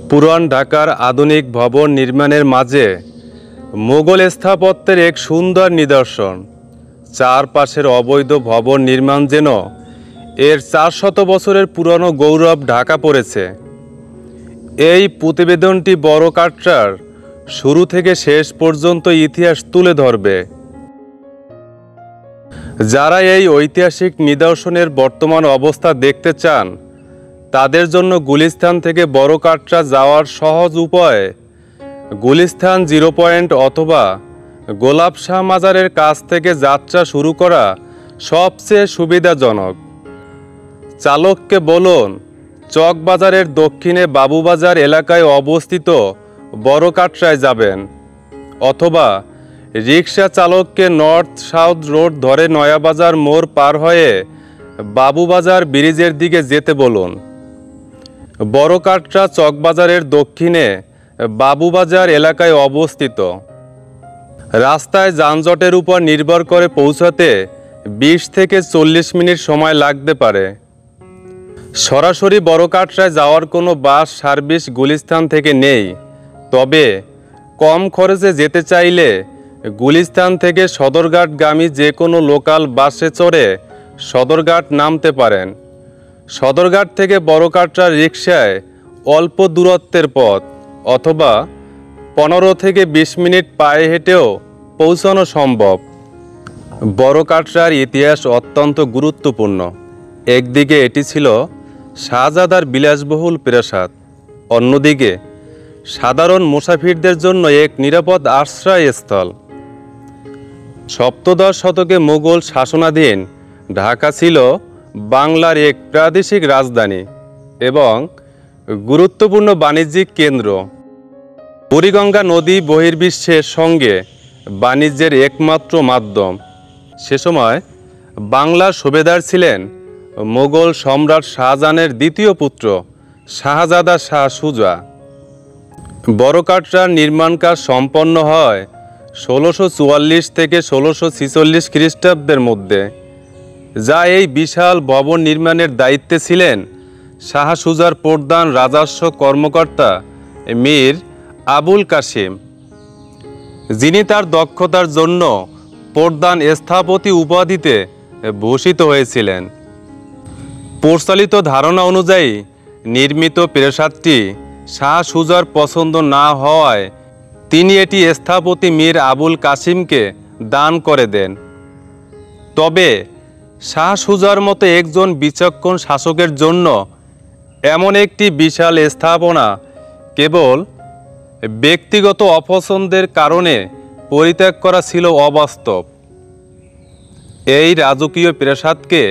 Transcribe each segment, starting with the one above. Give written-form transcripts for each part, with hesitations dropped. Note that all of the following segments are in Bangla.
পুরান ঢাকার আধুনিক ভবন নির্মাণের মাঝে মোগল স্থাপত্যের এক সুন্দর নিদর্শন। চারপাশের অবৈধ ভবন নির্মাণ যেন এর 400 বছরের পুরনো গৌরব ঢাকা পড়েছে। এই প্রতিবেদনটি বড়কাটরার শুরু থেকে শেষ পর্যন্ত ইতিহাস তুলে ধরবে। যারা এই ঐতিহাসিক নিদর্শনের বর্তমান অবস্থা দেখতে চান, তাদের জন্য গুলিস্তান থেকে বড়কাটরা যাওয়ার সহজ উপায় গুলিস্তান 0 পয়েন্ট অথবা গোলাপ শাহ মাজারের কাছ থেকে যাত্রা শুরু করা সবচেয়ে সুবিধাজনক। চালককে বলুন চকবাজারের দক্ষিণে বাবুবাজার এলাকায় অবস্থিত বড়কাটরায় যাবেন, অথবা রিক্সা চালককে নর্থ সাউথ রোড ধরে নয়াবাজার মোড় পার হয়ে বাবুবাজার ব্রিজের দিকে যেতে বলুন। বড়কাটরা চকবাজারের দক্ষিণে বাবুবাজার এলাকায় অবস্থিত। রাস্তায় যানজটের উপর নির্ভর করে পৌঁছাতে 20 থেকে 40 মিনিট সময় লাগতে পারে। সরাসরি বড়কাটরায় যাওয়ার কোনো বাস সার্ভিস গুলিস্তান থেকে নেই, তবে কম খরচে যেতে চাইলে গুলিস্তান থেকে সদরঘাটগামী যে কোনো লোকাল বাসে চড়ে সদরঘাট নামতে পারেন। সদরঘাট থেকে বড়কাটরার রিকশায় অল্প দূরত্বের পথ, অথবা 15 থেকে 20 মিনিট পায়ে হেঁটেও পৌঁছানো সম্ভব। বড়কাটরার ইতিহাস অত্যন্ত গুরুত্বপূর্ণ। একদিকে এটি ছিল শাহজাদার বিলাসবহুল প্রাসাদ, অন্যদিকে সাধারণ মুসাফিরদের জন্য এক নিরাপদ আশ্রয়স্থল। সপ্তদশ শতকে মুঘল শাসনাধীন ঢাকা ছিল বাংলার এক প্রাদেশিক রাজধানী এবং গুরুত্বপূর্ণ বাণিজ্যিক কেন্দ্র। বুড়িগঙ্গা নদী বহির্বিশ্বের সঙ্গে বাণিজ্যের একমাত্র মাধ্যম। সে সময় বাংলার সুবেদার ছিলেন মুঘল সম্রাট শাহজাহানের দ্বিতীয় পুত্র শাহজাদা শাহ সুজা। বড়কাটরার নির্মাণ কাজ সম্পন্ন হয় 1644 থেকে 1646 খ্রিস্টাব্দের মধ্যে, যা এই বিশাল ভবন নির্মাণের দায়িত্বে ছিলেন শাহ সুজার প্রধান রাজস্ব কর্মকর্তা মীর আবুল কাসিম, যিনি তার দক্ষতার জন্য প্রধান স্থপতি উপাধিতে ভূষিত হয়েছিলেন। প্রচলিত ধারণা অনুযায়ী নির্মিত প্রাসাদটি শাহ সুজার পছন্দ না হওয়ায় তিনি এটি স্থপতি মীর আবুল কাসিমকে দান করে দেন। তবে শাহ সুজার মতো একজন বিচক্ষণ শাসকের জন্য এমন একটি বিশাল স্থাপনা কেবল ব্যক্তিগত অপছন্দের কারণে পরিত্যাগ করা ছিল অবাস্তব। এই রাজকীয় প্রাসাদকে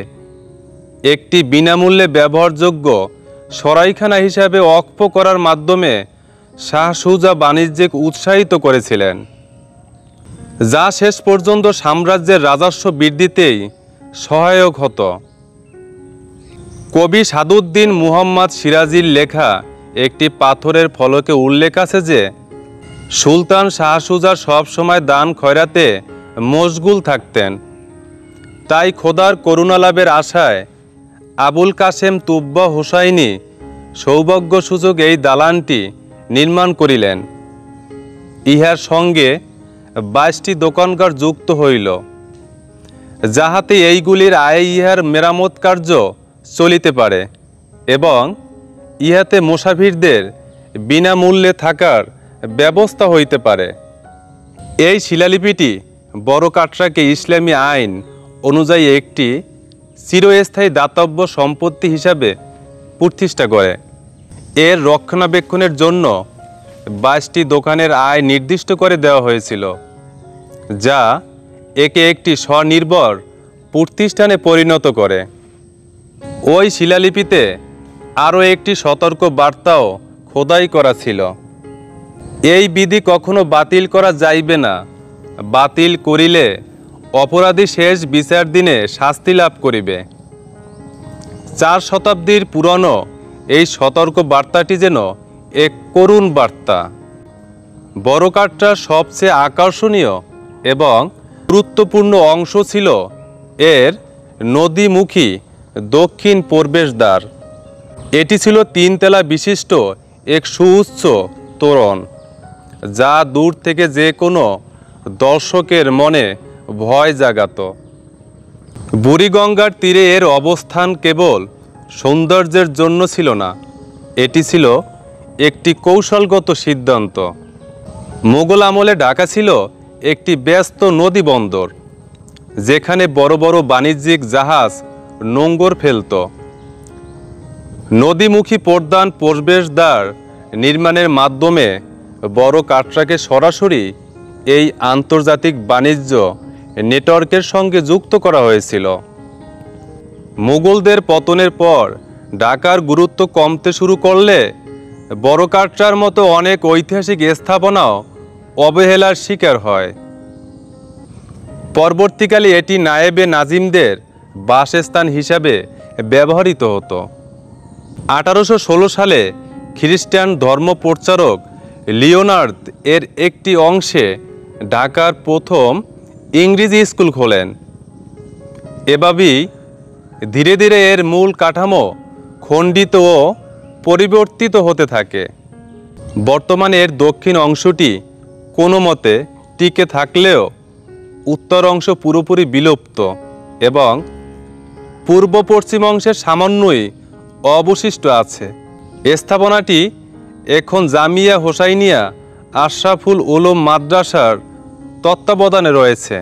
একটি বিনামূল্যে ব্যবহারযোগ্য সরাইখানা হিসাবে ওয়াকফ করার মাধ্যমে শাহ সুজা বাণিজ্যকে উৎসাহিত করেছিলেন, যা শেষ পর্যন্ত সাম্রাজ্যের রাজস্ব বৃদ্ধিতেই সহায়ক হতো। কবি সাদুদ্দিন মুহাম্মদ সিরাজির লেখা একটি পাথরের ফলকে উল্লেখ আছে যে সুলতান শাহ সুজা সবসময় দান খয়রাতে মশগুল থাকতেন। তাই খোদার করুণা লাভের আশায় আবুল কাসেম তুব্বা হুসাইনি সৌভাগ্য সূচক এই দালানটি নির্মাণ করিলেন। ইহার সঙ্গে 22টি দোকানঘর যুক্ত হইল, যাহাতে এইগুলির আয়ে ইহার মেরামত কার্য চলিতে পারে এবং ইহাতে মুসাফিরদের বিনামূল্যে থাকার ব্যবস্থা হইতে পারে। এই শিলালিপিটি বড়কাটরাকে ইসলামী আইন অনুযায়ী একটি চিরস্থায়ী দাতব্য সম্পত্তি হিসাবে প্রতিষ্ঠা করে। এর রক্ষণাবেক্ষণের জন্য 22টি দোকানের আয় নির্দিষ্ট করে দেওয়া হয়েছিল, যা একে একটি স্বনির্ভর প্রতিষ্ঠানে পরিণত করে। ওই শিলালিপিতে আরও একটি সতর্ক বার্তাও খোদাই করা ছিল। এই বিধি কখনো বাতিল করা যাইবে না, বাতিল করিলে অপরাধী শেষ বিচার দিনে শাস্তি লাভ করিবে। 4 শতাব্দীর পুরনো এই সতর্ক বার্তাটি যেন এক করুণ বার্তা। বড়কাটরার সবচেয়ে আকর্ষণীয় এবং গুরুত্বপূর্ণ অংশ ছিল এর নদীমুখী দক্ষিণ প্রবেশদ্বার। এটি ছিল 3 তলা বিশিষ্ট এক সুউচ্চ তোরণ, যা দূর থেকে যে কোনো দর্শকের মনে ভয় জাগাত। বুড়িগঙ্গার তীরে এর অবস্থান কেবল সৌন্দর্যের জন্য ছিল না, এটি ছিল একটি কৌশলগত সিদ্ধান্ত। মোগল আমলে ঢাকা ছিল একটি ব্যস্ত নদী বন্দর, যেখানে বড় বড় বাণিজ্যিক জাহাজ নোঙর ফেলত। নদীমুখী প্রধান প্রবেশদ্বার নির্মাণের মাধ্যমে বড় কাটরাকে সরাসরি এই আন্তর্জাতিক বাণিজ্য নেটওয়ার্কের সঙ্গে যুক্ত করা হয়েছিল। মুঘলদের পতনের পর ঢাকার গুরুত্ব কমতে শুরু করলে বড় কাটরার মতো অনেক ঐতিহাসিক স্থাপনাও অবহেলার শিকার হয়। পরবর্তীকালে এটি নায়েবে নাজিমদের বাসস্থান হিসাবে ব্যবহৃত হতো। 1816 সালে খ্রিস্টান ধর্ম প্রচারক লিওনার্দ এর একটি অংশে ঢাকার প্রথম ইংরেজি স্কুল খোলেন। এভাবেই ধীরে ধীরে এর মূল কাঠামো খণ্ডিত ও পরিবর্তিত হতে থাকে। বর্তমানে এর দক্ষিণ অংশটি কোনো মতে টিকে থাকলেও উত্তর অংশ পুরোপুরি বিলুপ্ত এবং পূর্ব পশ্চিম অংশের সামান্যই অবশিষ্ট আছে। স্থাপনাটি এখন জামিয়া হোসাইনিয়া আশরাফুল উলুম মাদ্রাসার তত্ত্বাবধানে রয়েছে।